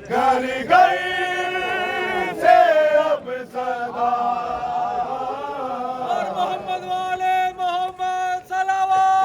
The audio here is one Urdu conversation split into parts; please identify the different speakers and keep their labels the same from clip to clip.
Speaker 1: گھر گھر سے اب صدا
Speaker 2: اور محمد والے محمد صلوات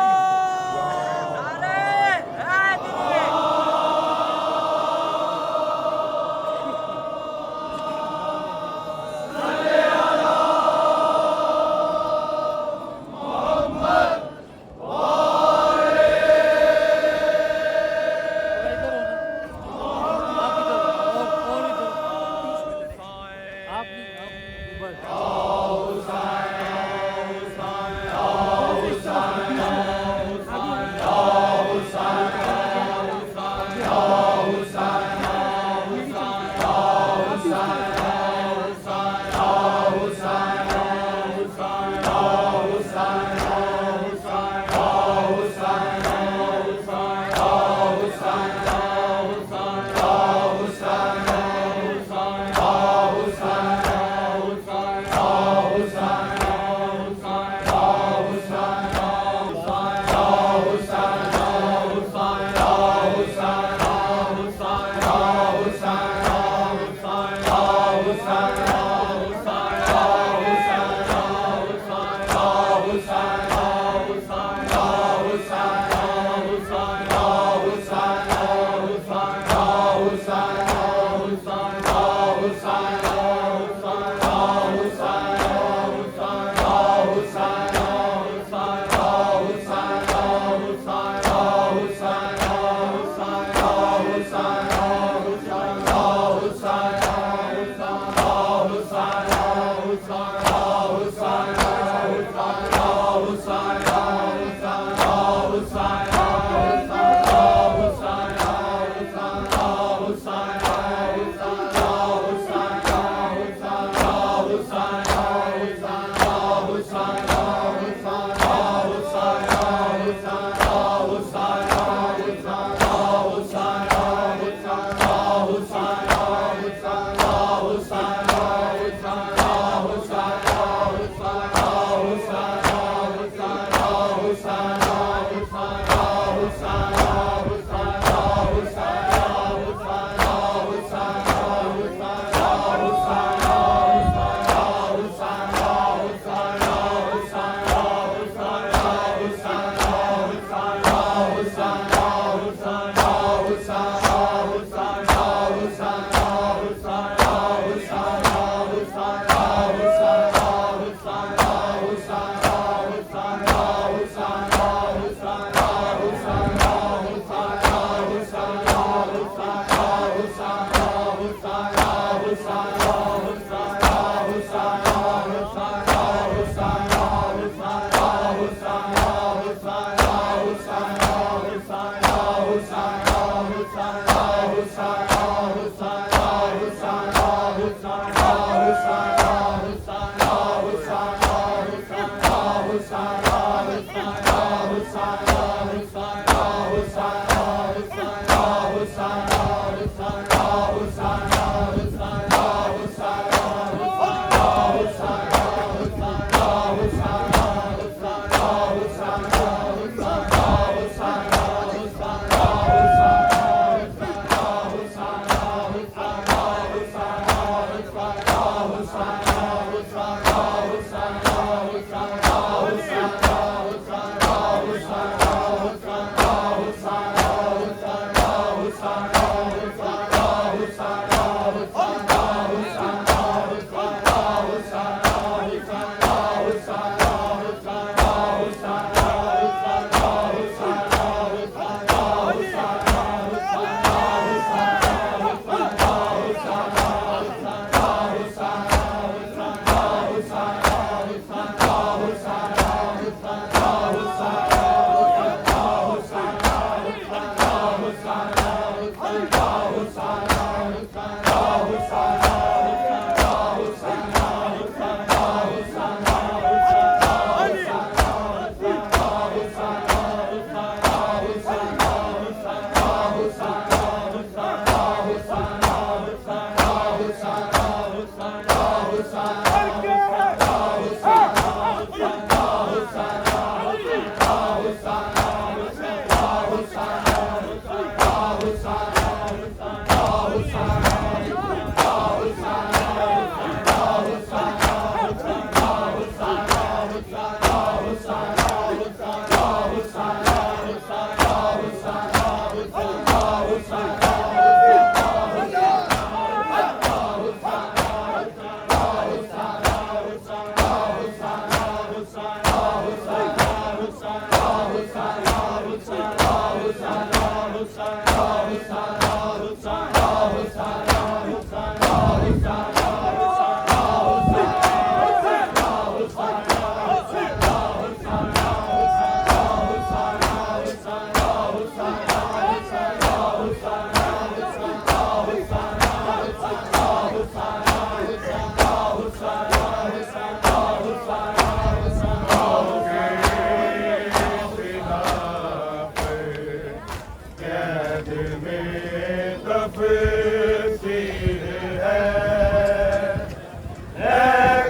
Speaker 1: تفسیر ہے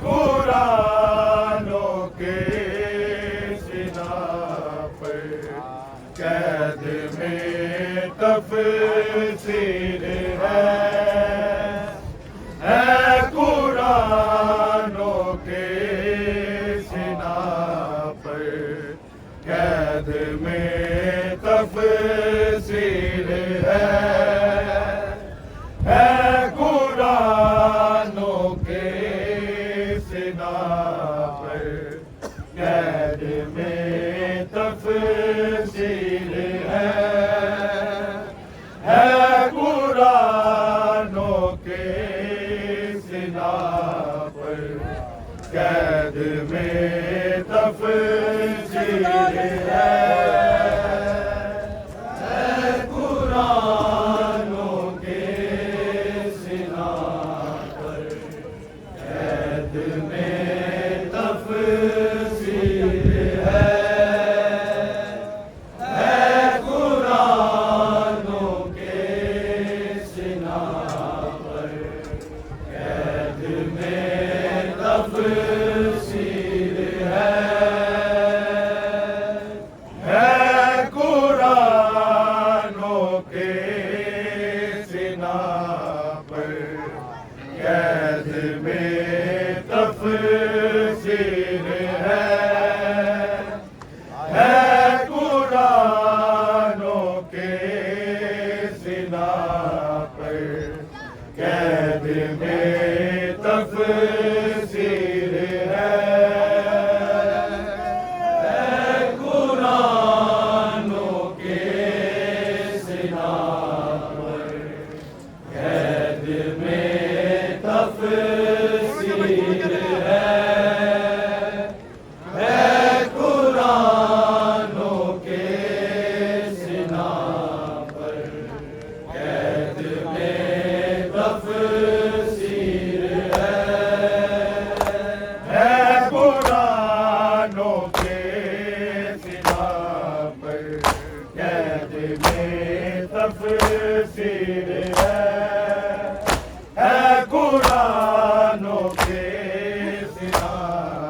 Speaker 1: قرآنوں کے سنا پر قید میں تفسیر ہے قرآنوں کے سنا پر قید میں تفسیر ہے قرآنوں کے سنا پر قید میں تفسیر ہے قرآنوں کے سنا پر قید میں تفسیر ہے قرآنوں کے سنا پر قید میں تفسیر ہے قرآنوں کے سنا پر قید میں تفسیر ہے قرآنوں کے سنا پر قید میں تفسیر ہے قرآنوں کے سنا پر قید میں تفسیر ہے قرآنوں کے سنا پر قید میں تفسیر ہے قرآنوں کے سنا پر قید میں تفسیر ہے قرآنوں کے سنا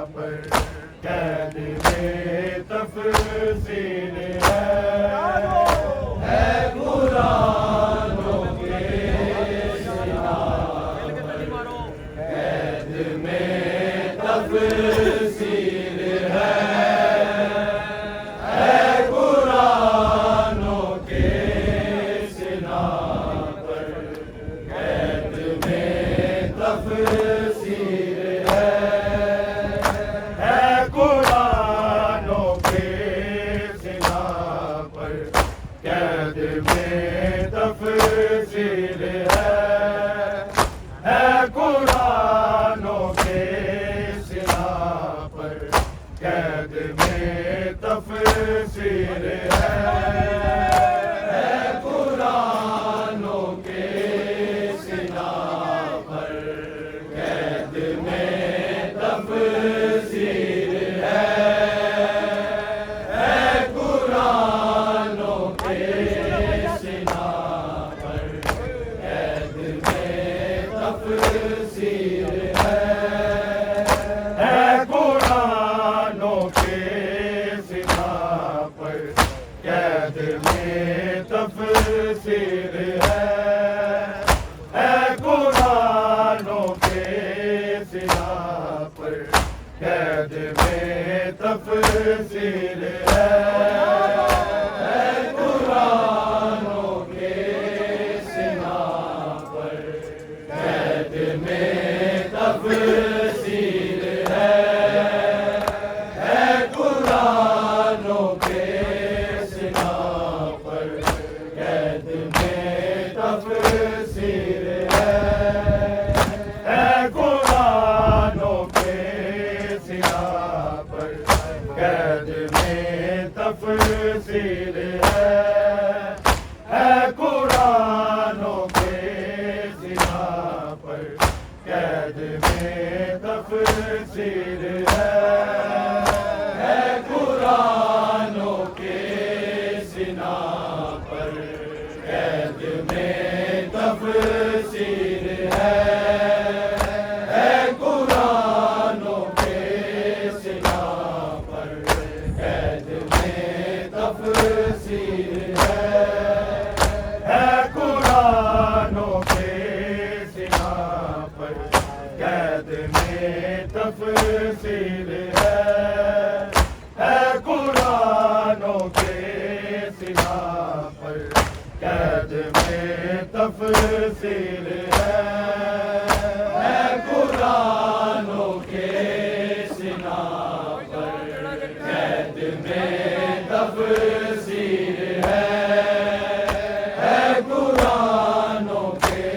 Speaker 1: پر قید میں تفسیر ہے قرآنوں کے سنا پر قید میں تفسیر ہے قرآنوں کے سنا قید میں تفسیر ہے قرآنوں کے سنا پر قید میں تفسیر ہے قرآنوں کے سنا پر قید میں تفسیر ہے قرآنوں کے سنا پر قید میں تفسیر ہے قرآنوں کے سنا پر قید میں تفسیر ہے قرآنوں کے سنا پر قید میں تفسیر ہے قرآنوں کے سنا پر قید میں تفسیر ہے قرآنوں کے سنا پر قید میں تفسیر ہے قرآنوں کے سنا پر قید میں تفسیر ہے قرآنوں کے سنا پر قید میں تفسیر ہے قرآنوں کے سنا پر قید میں تفسیر ہے قرآنوں کے سنا پر قید میں تفسیر ہے قرآنوں کے سنا پر قید میں تفسیر ہے قرآنوں کے سنا پر قید میں تفسیر ہے قرآنوں کے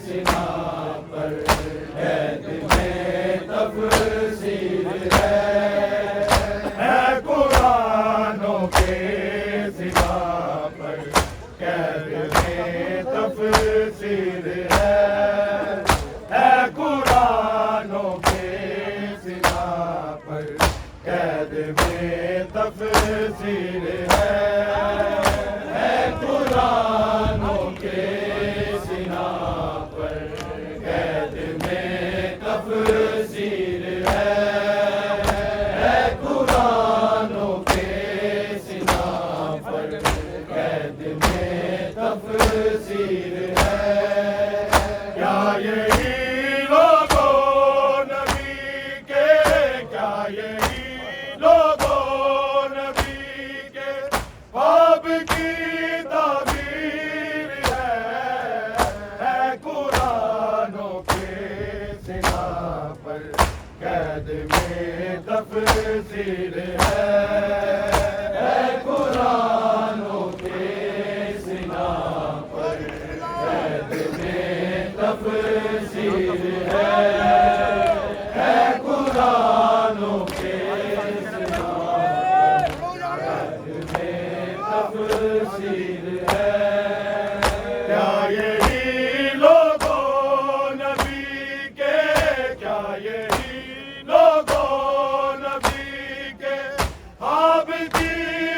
Speaker 1: سنا پر قید میں تفسیر ہے قرآنوں کے سنا پر قید میں تفسیر ہے قرآنوں کے سنا پر قید میں تفسیر ہے قرآنوں کے سنا پر قید میں تفسیر ہے قرآنوں کے سنا پر قید میں تفسیر ہے کیا یہی لوگوں نبی کے کیا یہی لوگوں نبی کے خواب کی تعبیر ہے قرآنوں کے سنا پر قید میں تفسیر ہے قرآنوں کے سنا پر قید میں تفسیر ہے قرآنوں کے سنا پر قید میں تفسیر ہے کیا یہی لوگوں نبی کے کیا یہی لوگوں نبی کے خواب کی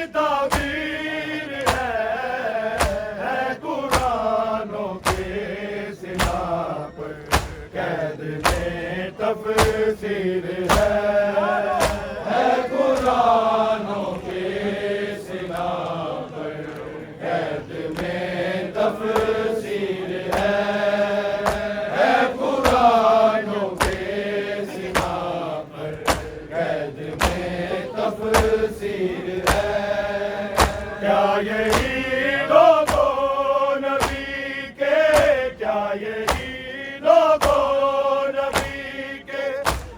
Speaker 1: تعبیر ہے قرآنوں کے سنا پر قید میں تفسیر ہے قرآنوں کے سنا پر قید میں تفسیر ہے قرآنوں کے سنا پر قید میں تفسیر ہے کیا یہی لوگوں نبی کے کیا یہی لوگوں نبی کے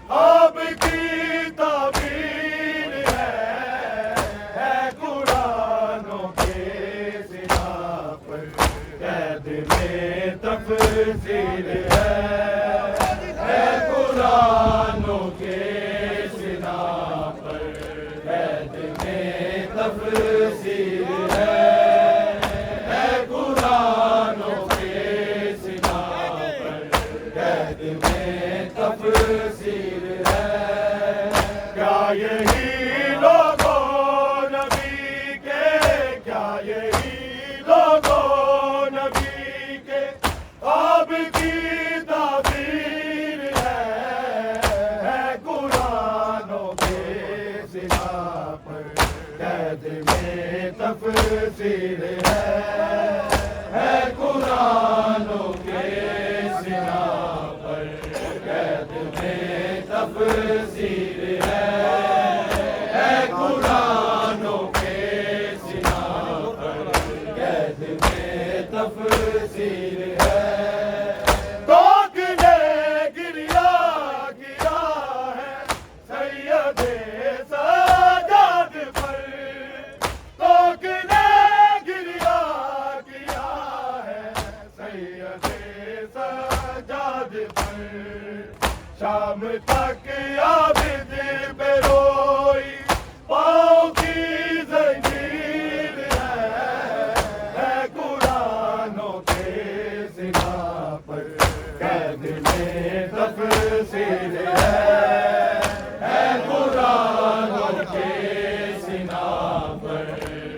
Speaker 1: خواب کی تعبیر ہے قرآنوں کے سنا پر قید میں تفسیر ہے قرآنوں کے سنا پر قید میں تفسیر ہے قرآنوں کے سنا پر قید میں تفسیر ہے کیا یہی لوگوں نبی کے کیا یہی لوگوں نبی کے خواب کی تعبیر ہے قرآنوں کے سنا پر قید میں تفسیر ہے قرآنوں کے سنا پر قید میں تفسیر ہے قرآنوں کے سنا پر قید میں تفسیر ہے توق نے گریا کیا ہے سید سجاد پر توق نے گریا کیا ہے سید سجاد پر شام تک عابد پہ روئی پاؤں کی زنجیر ہے قرآنوں کے سنا پر قید میں تفسیر ہے قرآنوں کے سنا پر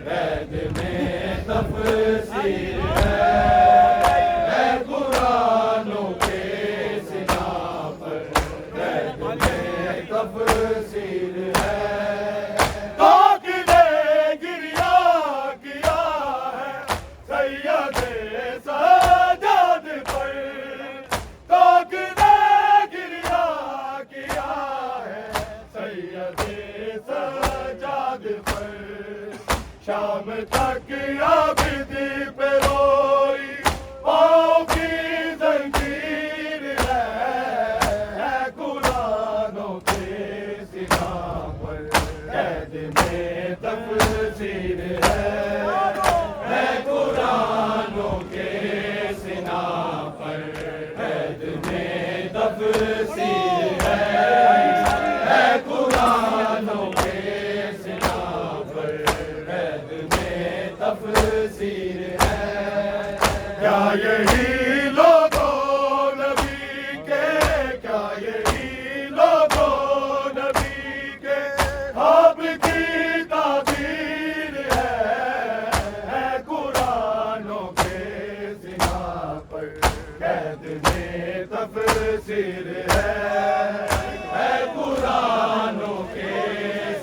Speaker 1: قید میں تفسیر ہے قرآنوں کے سنا پر قید میں تفسیر ہے توق نے گریا کیا ہے سید سجاد پر توق نے گریا کیا قید میں تفسیر ہے قرآنوں کے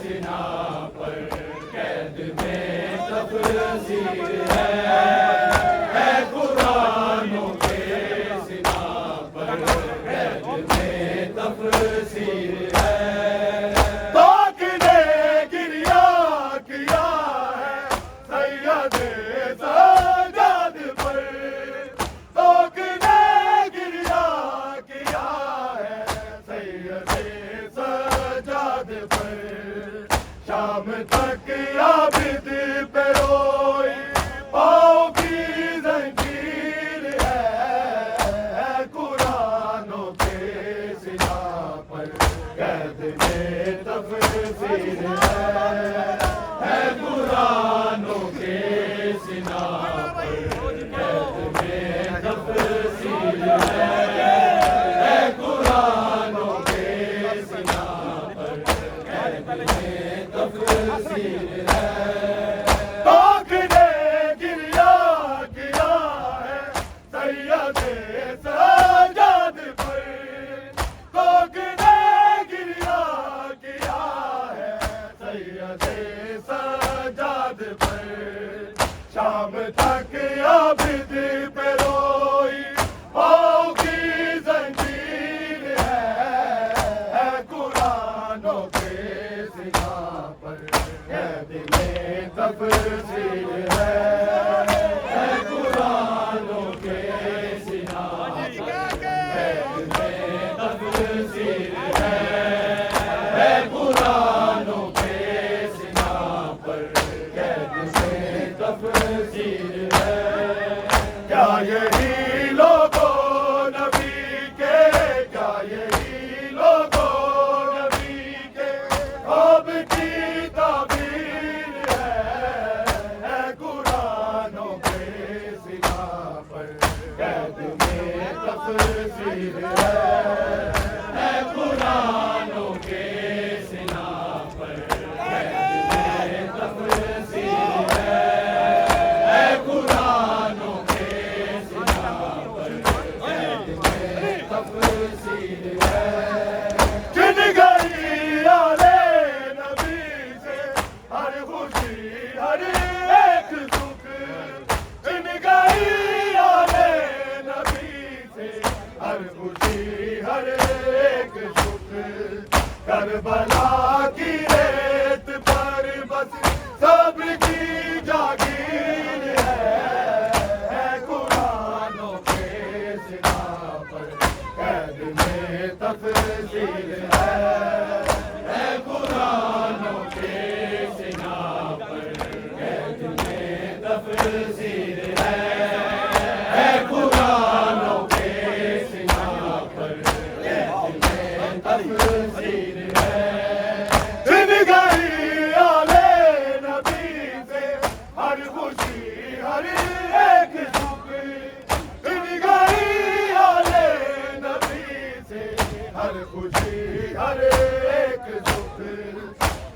Speaker 1: سنا پر قید میں تفسیر ہے قرآنوں کے سنا پر قید میں تفسیر ہے تاک نے گریا کیا ہے سید سجاد پر تاک نے گریا کیا ہے سید سجاد پر شام تک عابد پہ روئی پاؤں کی زنجیر ہے قرآنوں کے سنا پر قید میں تفسیر ہے قرآنوں کے سنا پر قید میں تفسیر ہے قرآنوں کے سنا پر قید میں تفسیر ہے تاک نے گریا کیا ہے سید سجاد پر تاک نے گریا کیا ہے سید سجاد پر شام تک عابد پہ روئی پاؤں کی زنجیر ہے قرآنوں کے سنا پر قید میں تفسیر ہے قرآنوں کے سنا پر قید میں تفسیر ہے قرآنوں کے سنا پر قید میں تفسیر ہے کیا یہی لوگوں نبی کے کیا یہی لوگوں نبی کے خواب کی تعبیر ہے قرآنوں کے سنا پر قید میں تفسیر ہے قرآنوں کے سنا پر قید میں تفسیر ہے قرآنوں کے سنا پر قید میں تفسیر ہے چن گئی آلے نبی سے ہر خوشی ہر ایک سکھ چن گئی آلے نبی سے ہر خوشی ہر ایک سکھ کربلا کی ریت پر بس سب کی جاگیر ہے قرآنوں کے سنا پر قید میں تفسیر ہے قرآنوں کے سنا پر قید میں تفسیر ہے قرآنوں کے سنا پر قید میں تفسیر ہے چن گئی آلے نبی سے ہر خوشی ہر ایک سکھ چن گئی آلے نبی سے ہر خوشی ہر ایک سکھ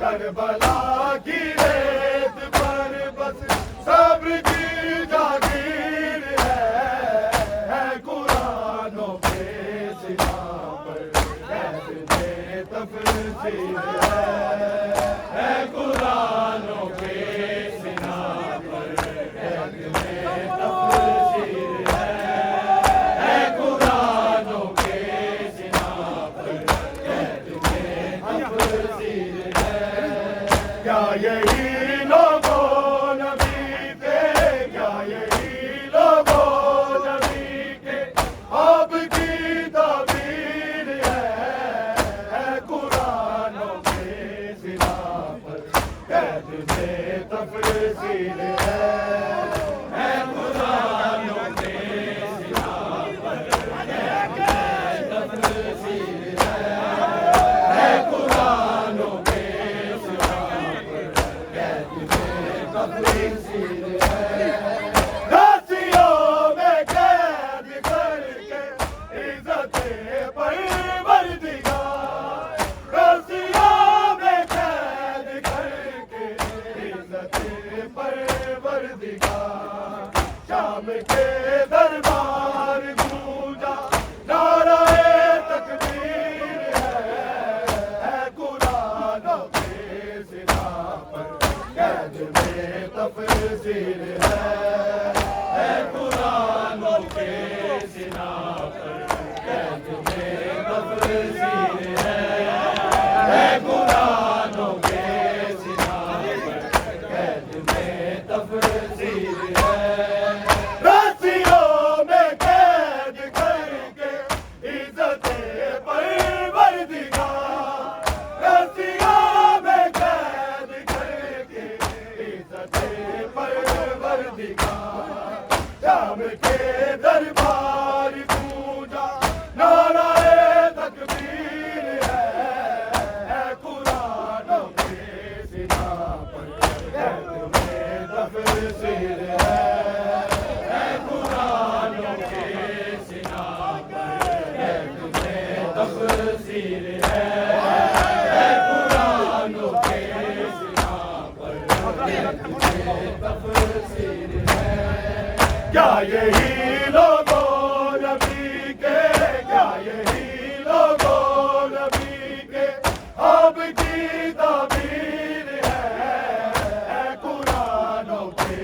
Speaker 1: کربلا کی ریت پر بس صبر کی جاگیر ہے قرآنوں کے سنا پر قید میں تفسیر ہے قرآنوں کے سنا پر قید میں تفسیر ہے قرآنوں کے سنا پر قید میں تفسیر ہے کیا یہی لوگوں نبی کے کیا یہی لوگوں نبی کے خواب کی تعبیر ہے قرآنوں کے سنا پر قید میں تفسیر ہے قرآنوں کے سنا پر قید میں تفسیر ہے رسیوں میں قید کر کے عزت پروردگار رسیوں میں قید کر کے عزت پروردگار شام کے دربار گونجا نعرہ تکبیر ہے قرآنوں کے سنا پر قید میں تفسیر ہے قرآنوں کے سنا پر قید میں تفسیر ہے قرآنوں کے سنا پر قید میں تفسیر ہے کیا یہی لوگوں نبی کے کیا یہی لوگوں نبی کے اب کی تعبیر ہے قرآنوں کے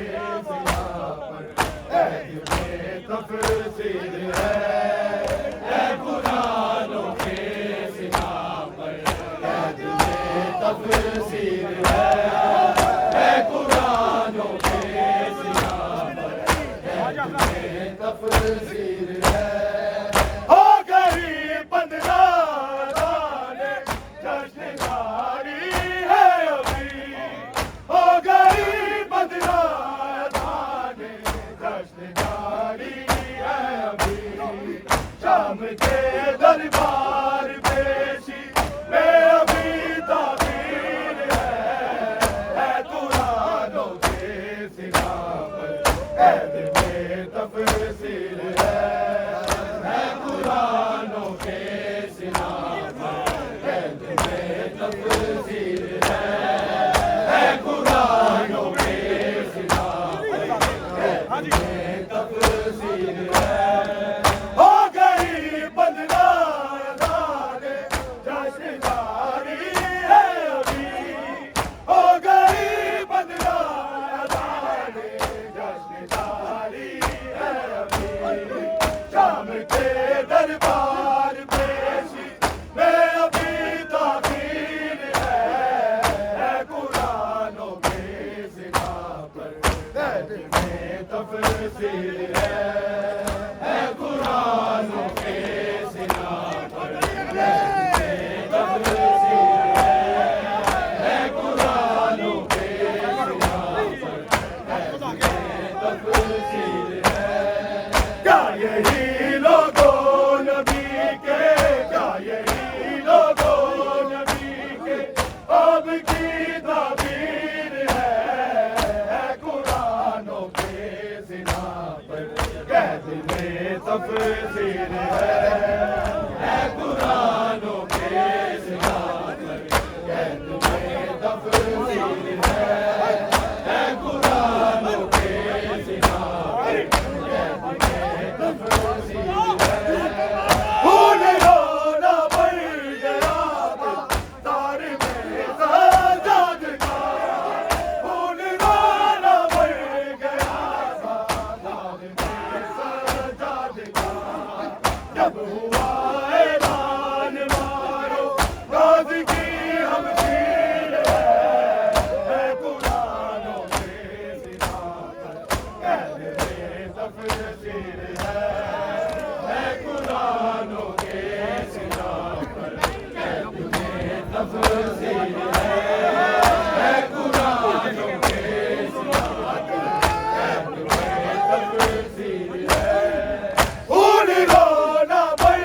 Speaker 1: سنا پر قید میں تفسیر ہے قرآنوں کے سنا پر قید میں تفسیر ہے قرآنوں کے سنا پر تفسیر ہے ہو گئی 15 سالے جشن جاری ہے ابھی ہو گئی 15 سالے جشن جاری ہے ابھی شام کے دربار پیشی میں ابھی تعبیر ہے قرآنوں کے سنا پر قید میں تفسیر ہے قرآنوں کے سنا پر قید میں تفسیر ہے قرآنوں کے سنا پر قید میں تفسیر ہے ہو گئی 15 سالے جشن جاری ہے ابھی ہو گئی 15 سالے جشن جاری ہے ابھی شام کے دربار پیشی میں ابھی تعبیر ہے قرآنوں کے سنا پر قید میں تفسیر ہے قرآنوں کے سنا پر قید میں تفسیر ہے قرآنوں کے سنا پر قید میں تفسیر ہے کیا یہی لوگوں نبی کے کیا یہی لوگوں نبی کے اب کی تعبیر ہے قرآنوں کے سنا پر قید میں تفسیر ہے قرآنوں کے سنا پر قید میں تفسیر ہے قرآنوں کے سنا پر قید میں تفسیر ہے پھول رونا پڑ گیا تار میں سجاد کا پھول رونا پڑ گیا تار میں سجاد کا جب ہوا اعلان مارو غازی کی ہم شیر ہے قرآنوں کے سنا پر قید میں تفسیر ہے قرآنوں کے سنا پر قید میں تفسیر ہے قرآنوں کے سنا پر قید میں تفسیر ہے پھول رونا پڑ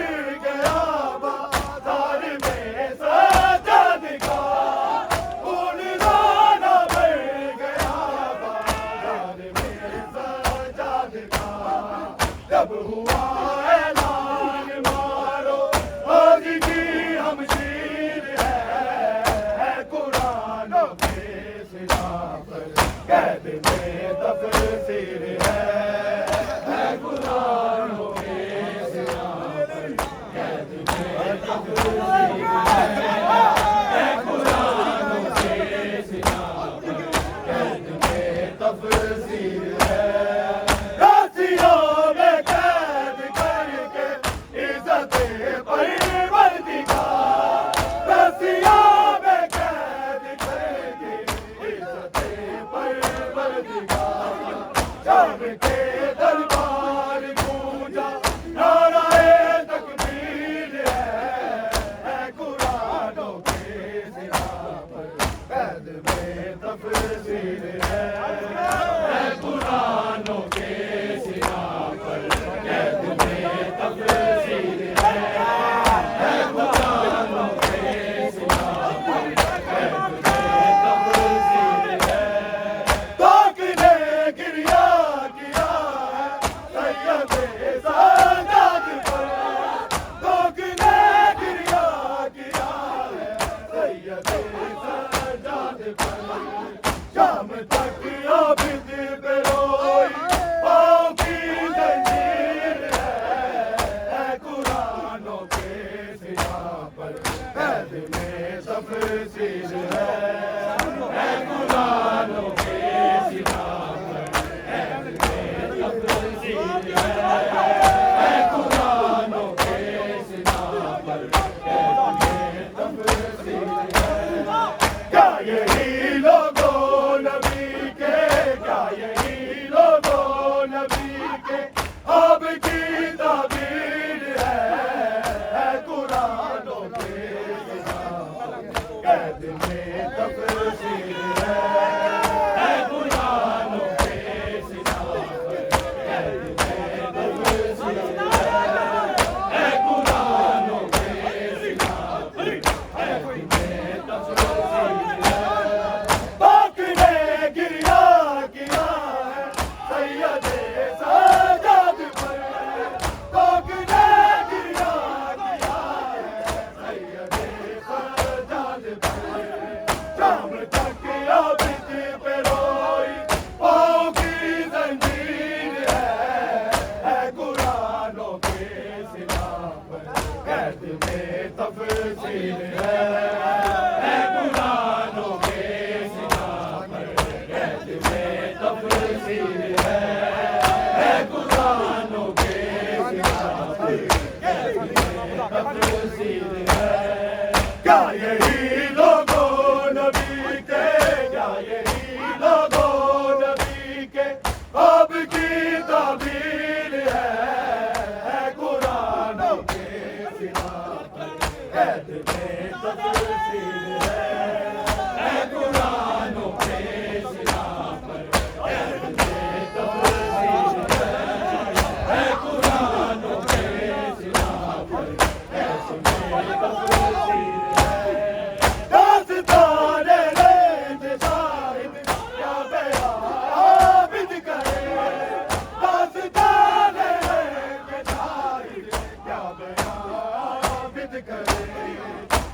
Speaker 1: گیا بازار میں سجاد کا پھول رونا پڑ گیا بازار میں سجاد کا جب ہوا اعلان مارو غازی کی ہم شیر ہے تفصیل ہے قرآنوں کے سنا پر تفصیل ہے قرآنوں کے سنا پر تفصیل ہے کیا یہی لوگوں نبی کے کیا یہی لوگوں نبی کے اب کی تعبیر ہے قرآنوں کے سنا پر قید میں تفصیل ہے قرآنوں کے سنا پر قید میں تفصیل ہے قرآنوں کے سنا پر قید میں تفصیل ہے پاک نے گریا کیا ہے سید سجاد پر پاک نے گریا کیا ہے سید سجاد پر شام تک عابد پہ روئی پاؤں کی زنجیر ہے قرآنوں کے سنا پر قید میں تفصیل ہے قرآنوں کے سنا پر قید میں تفصیل ہے قرآنوں کے سنا پر قید میں تفصیل ہے کیا یہی لوگوں نبی کے کیا یہی لوگوں نبی کے اب کی تعبیر ہے قرآنوں کے سنا پر قید میں تفصیل ہے قرآنوں کے سنا پر قید میں تفصیل ہے قرآنوں کے سنا پر قید میں تفصیل ہے داستان رنج شاہد کیا بیان عابد کرے داستان رنج شاہد کیا بیان عابد کرے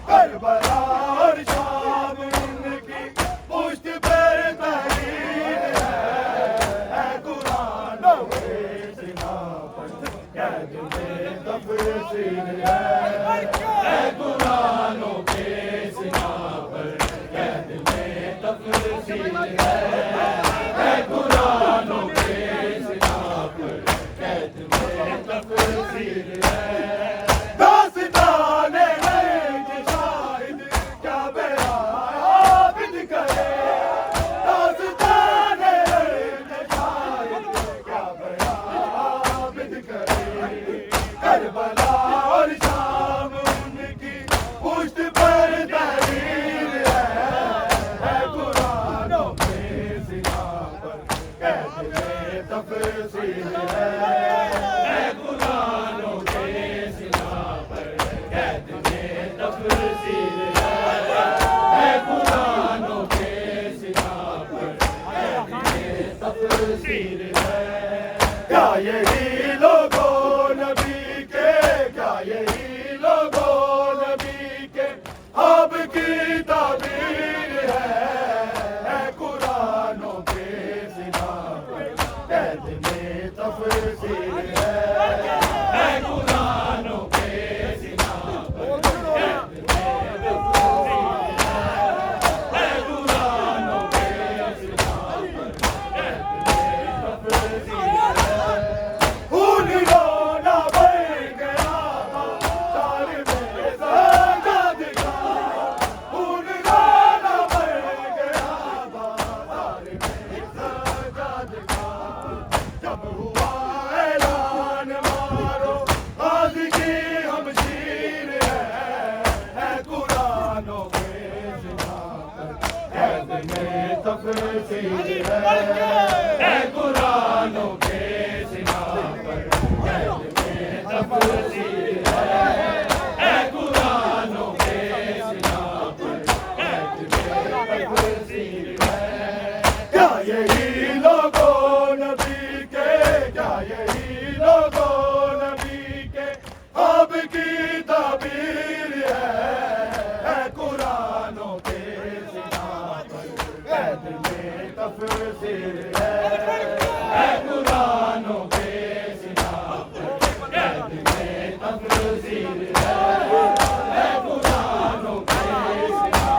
Speaker 1: کربلا اور شام ان کی پشت پر تحریر ہے قرآنوں کے سنا پر قید میں تفصیل ہے قرآنوں کے سنا پر قید میں تفصیل ہے قرآنوں کے سنا پر قید میں تفصیل ہے داستان رنج شاہد کیا بیان عابد کرے داستان رنج شاہد کیا بیان عابد کرے کربلا اور شام ان کی پشت پر تحریر ہے قرآنوں کے سنا پر قید میں تفصیل ہے قرآنوں کے سنا پر قید میں تفصیل ہے قرآنوں کے سنا پر قید میں تفصیل ہے کیا یہی لوگوں نبی کے کیا یہی لوگوں نبی کے اب کی تعبیر ہے قرآنوں کے سنا پر قید میں تفصیل ہے قرآنوں کے سنا پر قید میں تفصیل ہے قرآنوں کے سنا پر قید میں تفصیل ہے خون رونا بڑھ گیا تار میں سجاد کا خون رونا بڑھ گیا تار میں سجاد کا جب ہوا اعلان مارو آج کی ہم شیر ہے قرآنوں کے سنا پر قید میں تفصیل ہے قرآنوں کے سنا پر قید میں تفصیل ہے قرآنوں کے سنا پر قید میں تفصیل ہے کیا یہی لوگوں نبی کے کیا یہی لوگوں نبی کے اب کی تعبیر ہے قرآنوں کے سنا پر قید میں تفصیل ہے قرآنوں کے سنا پر قید میں تفصیل ہے قرآنوں کے سنا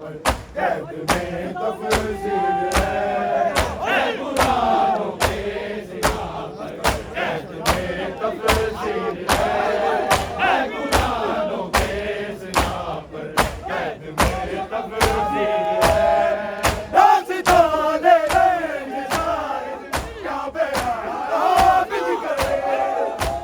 Speaker 1: پر قید میں تفصیل ہے قرآنوں کے سنا پر قید میں تفصیل ہے قرآنوں کے سنا پر قید میں تفصیل ہے داستانے رنج شاہد کیا بیان کرے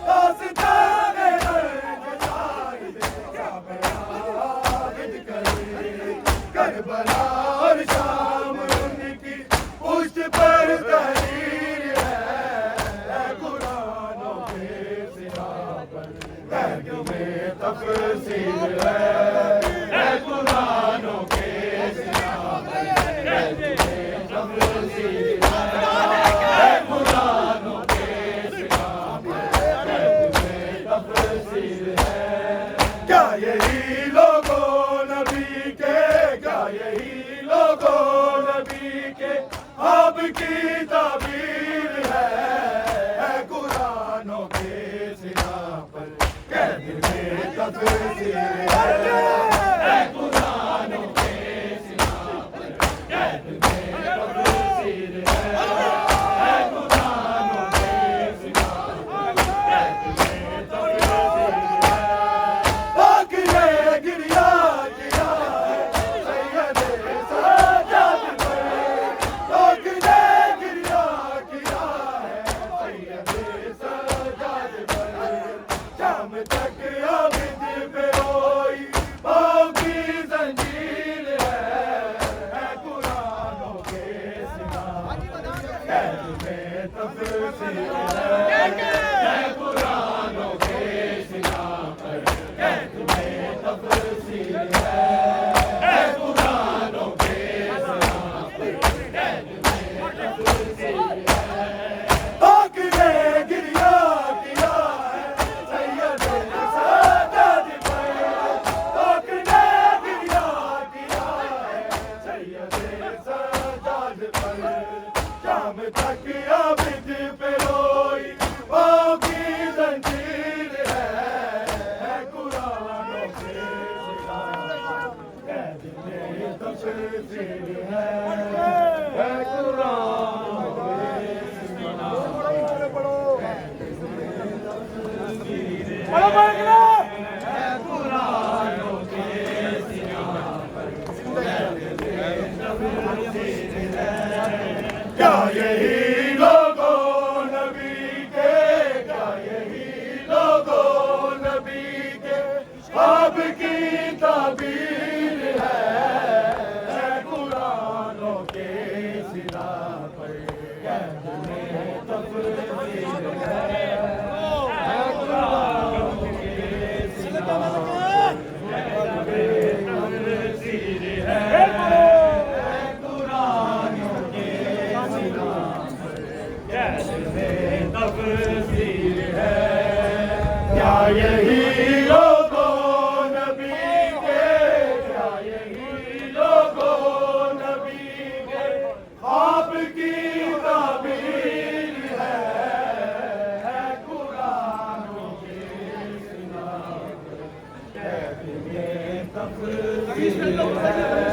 Speaker 1: داستانے رنج شاہد کیا بیان کرے کربلا اور شام ان کی پشت پر تحریر ہے قرآنوں کے سنا پر قید میں تفصیل ہے قرآنوں کے سنا پر قید میں تفصیل ہے قرآنوں کے سنا پر قید میں تفصیل ہے کیا یہی لوگوں نبی کے کیا یہی لوگوں نبی کے آپ کی تعبیر ہے قرآنوں کے سنا پر قید میں تفصیل ہے قرآنوں کے سنا پر قید میں تفصیل ہے قرآنوں کے سنا پر قید میں تفصیل ہے پاک نے گریا کیا ہے سید سجاد پر پاک نے گریا کیا ہے سید سجاد پر شام تک عابد پہ روئی پاؤں کی زنجیر ہے قرآنوں کے سنا قید میں تفصیل ہے قرآنوں کے سنا پر قید میں تفصیل ہے قرآنوں کے سنا پر قید میں تفصیل ہے پاک نے گریا کیا ہے سید سجاد پر پاک نے گریا کیا ہے سید سجاد پر شام تک عابد پہ روئی پاؤں کی زنجیر ہے قرآنوں کے سنا قید میں تفصیل ہے قرآنوں کے سنا قرآنوں کے سنا پر قید میں تفصیل ہے کیا یہی لوگوں نبی کے کیا یہی لوگوں نبی کے آپ کی تعبیر ہے قرآنوں کے سنا پر قید میں تفصیل ہے قرآنوں کے سنا پر قید میں تفصیل ہے قرآنوں کے سنا پر قید میں تفصیل ہے کیا یہی لوگوں نبی کے کیا یہی لوگوں نبی کے آپ کی تعبیر ہے قرآنوں کے سنا پر قید میں تفصیل ہے